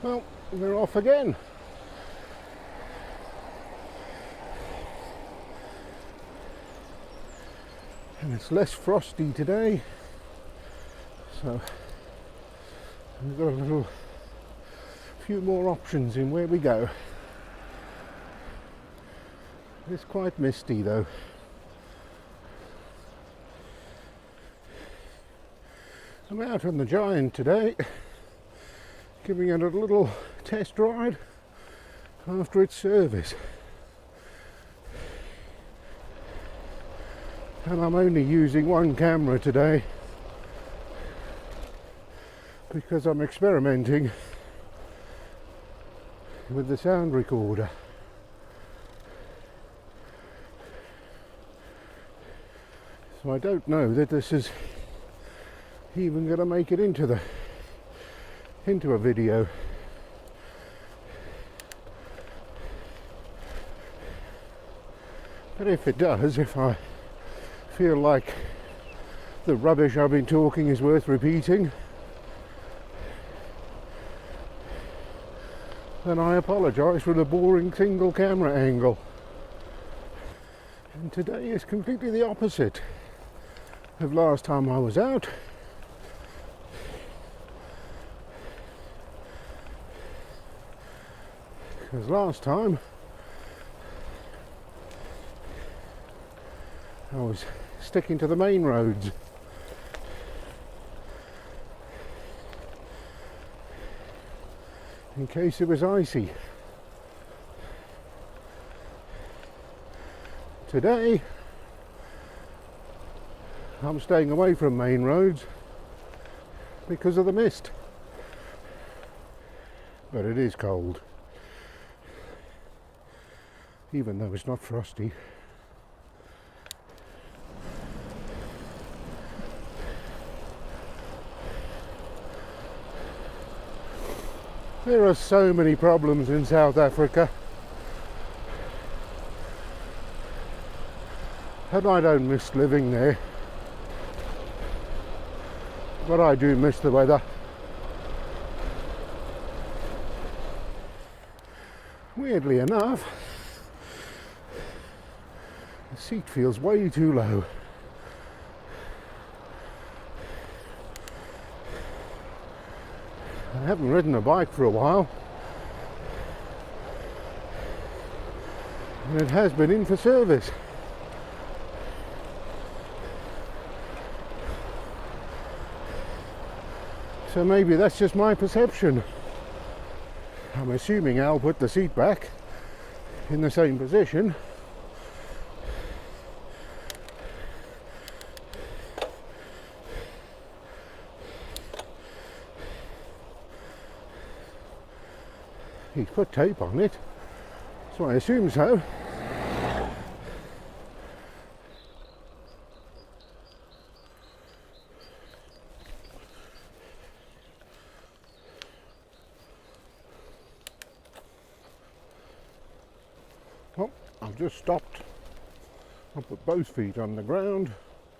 Well, we're off again. And it's less frosty today, so we've got a few more options in where we go. It's quite misty though. I'm out on the Giant today, giving it a little test ride after its service. And I'm only using one camera today because I'm experimenting with the sound recorder. So I don't know that this is even going to make it into a video. But if it does, if I feel like the rubbish I've been talking is worth repeating, then I apologise for the boring single camera angle. And today is completely the opposite of last time I was out. Because last time I was sticking to the main roads. In case it was icy. Today I'm staying away from main roads because of the mist. But it is cold, even though it's not frosty. There are so many problems in South Africa, and I don't miss living there, but I do miss the weather. Weirdly enough, the seat feels way too low. I haven't ridden a bike for a while, and it has been in for service. So maybe that's just my perception. I'm assuming I'll put the seat back in the same position. He's put tape on it, so I assume so. Well, I've just stopped. I put both feet on the ground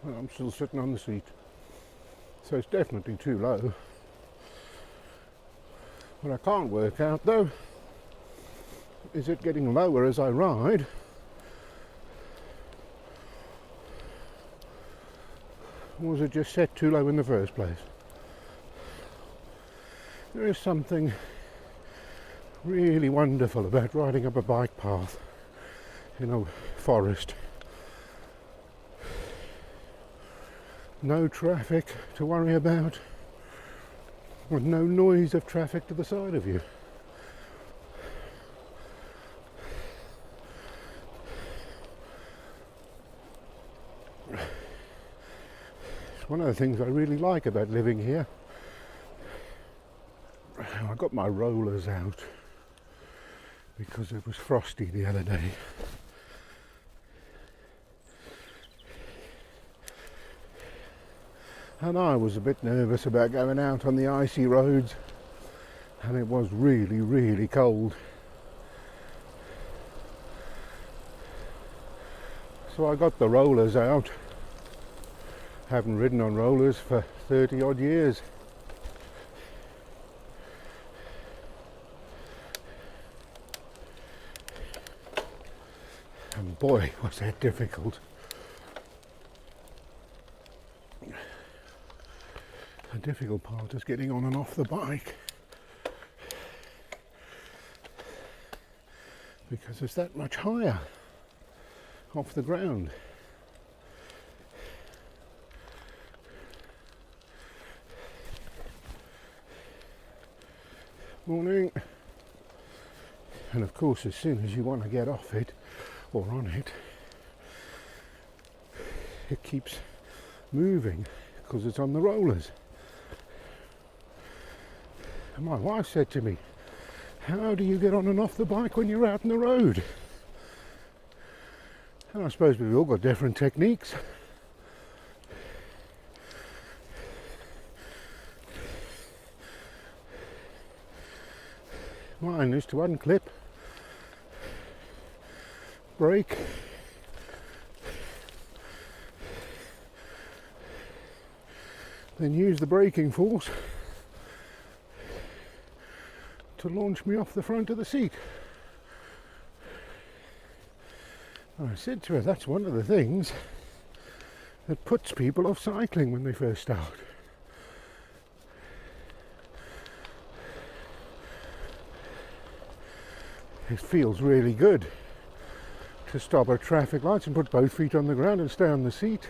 and I'm still sitting on the seat. So it's definitely too low. What I can't work out though, is it getting lower as I ride? Or was it just set too low in the first place? There is something really wonderful about riding up a bike path in a forest. No traffic to worry about, with no noise of traffic to the side of you. It's one of the things I really like about living here. I got my rollers out because it was frosty the other day. And I was a bit nervous about going out on the icy roads, and it was really, really cold. So I got the rollers out. Haven't ridden on rollers for 30 odd years. boy, was that difficult. The difficult part is getting on and off the bike, because it's that much higher off the ground. Morning. And of course, as soon as you want to get off it or on it, it keeps moving because it's on the rollers. And my wife said to me, how do you get on and off the bike when you're out on the road? And I suppose we've all got different techniques. Mine is to unclip, brake, then use the braking force to launch me off the front of the seat. And I said to her, that's one of the things that puts people off cycling when they first start. It feels really good to stop at traffic lights and put both feet on the ground and stay on the seat.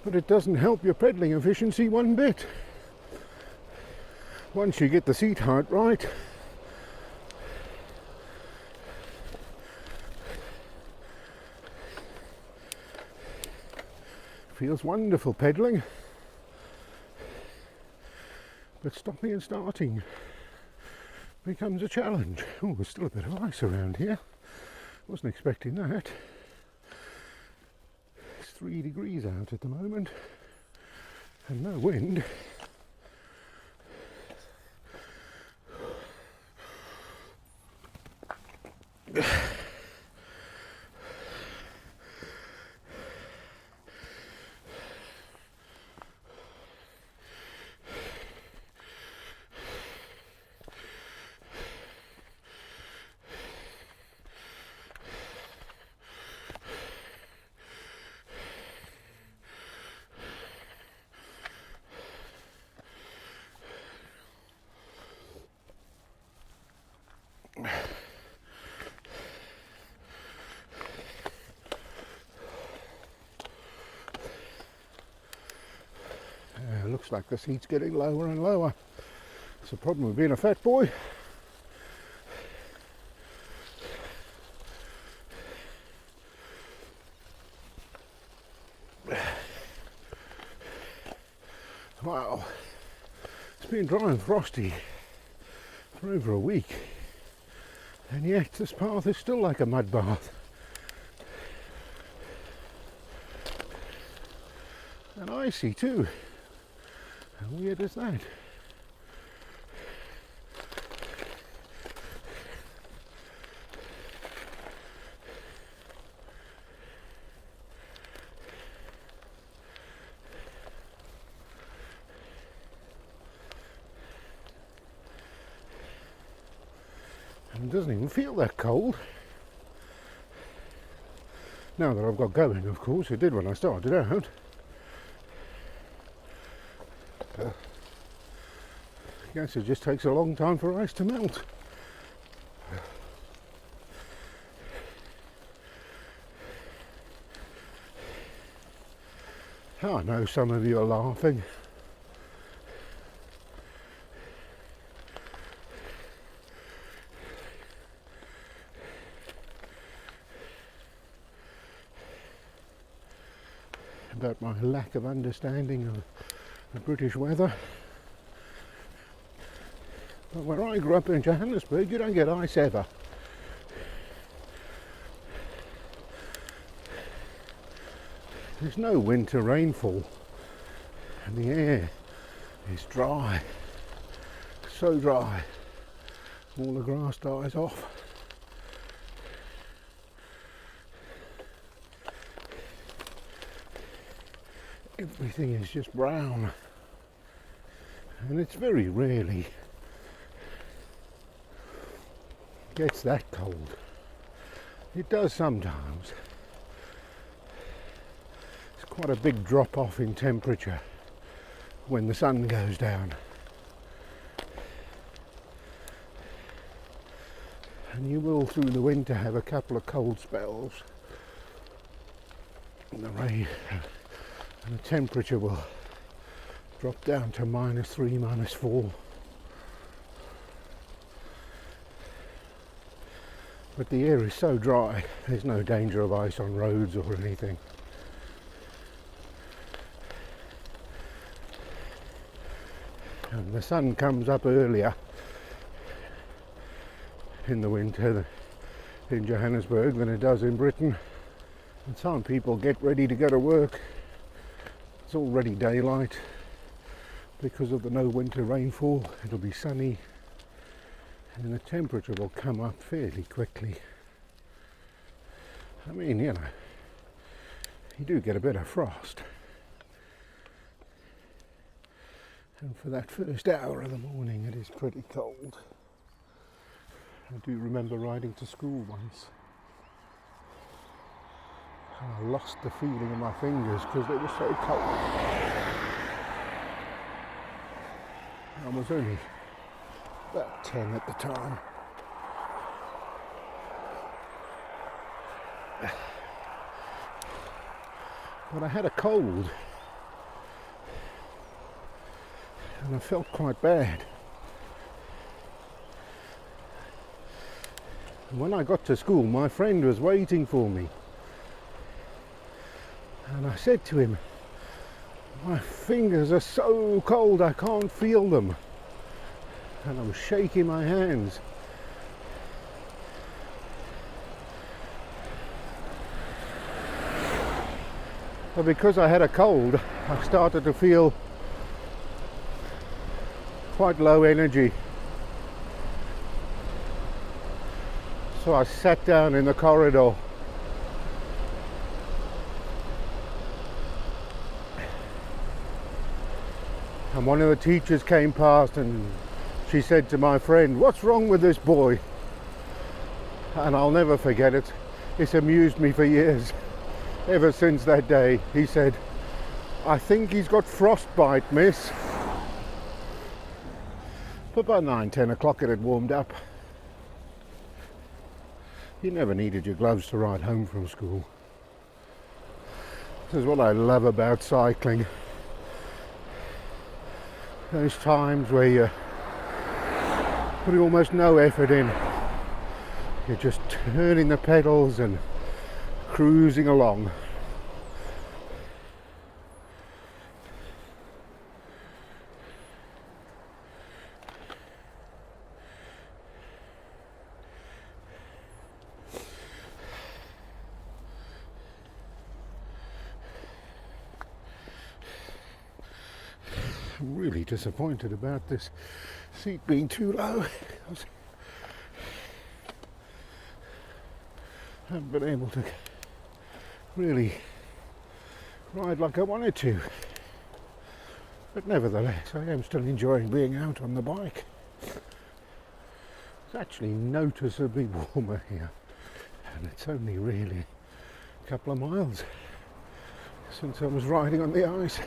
But it doesn't help your pedaling efficiency one bit. Once you get the seat height right, feels wonderful pedaling. But stopping and starting becomes a challenge. Oh, there's still a bit of ice around here. Wasn't expecting that. It's 3 degrees out at the moment and no wind. Looks like the seat's getting lower and lower. It's a problem with being a fat boy. Wow, it's been dry and frosty for over a week, and yet this path is still like a mud bath. And icy too. How weird is that? And it doesn't even feel that cold. Now that I've got going, of course, it did when I started out. I guess it just takes a long time for ice to melt. Oh, I know some of you are laughing. About my lack of understanding of the British weather. But where I grew up in Johannesburg, you don't get ice ever. There's no winter rainfall, and the air is dry, so dry, all the grass dies off. Everything is just brown, and it's very rarely gets that cold. It does sometimes. It's quite a big drop off in temperature when the sun goes down. And you will through the winter have a couple of cold spells. And the rain and the temperature will drop down to -3, -4. But the air is so dry, there's no danger of ice on roads or anything. And the sun comes up earlier in the winter in Johannesburg than it does in Britain. And some people get ready to go to work. It's already daylight because of the no winter rainfall. It'll be sunny and the temperature will come up fairly quickly. I mean, you know, you do get a bit of frost. And for that first hour of the morning it is pretty cold. I do remember riding to school once. And I lost the feeling in my fingers because they were so cold. I was only about 10 at the time. But I had a cold and I felt quite bad. And when I got to school, my friend was waiting for me. And I said to him, my fingers are so cold I can't feel them. And I was shaking my hands. But because I had a cold, I started to feel quite low energy. So I sat down in the corridor. And one of the teachers came past and she said to my friend, "What's wrong with this boy?" And I'll never forget it. It's amused me for years. Ever since that day, he said, "I think he's got frostbite, miss." But by 9-10 o'clock it had warmed up. You never needed your gloves to ride home from school. This is what I love about cycling. Those times where you're putting almost no effort in. You're just turning the pedals and cruising along. I'm really disappointed about this seat being too low. I haven't been able to really ride like I wanted to. But nevertheless, I am still enjoying being out on the bike. It's actually noticeably warmer here, and it's only really a couple of miles since I was riding on the ice.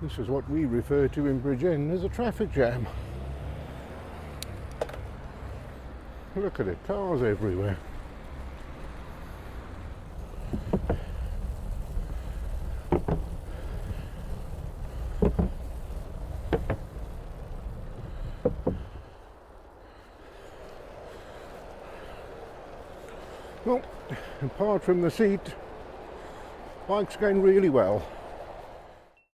This is what we refer to in Bridgend as a traffic jam. Look at it, cars everywhere. Well, apart from the seat, bike's going really well.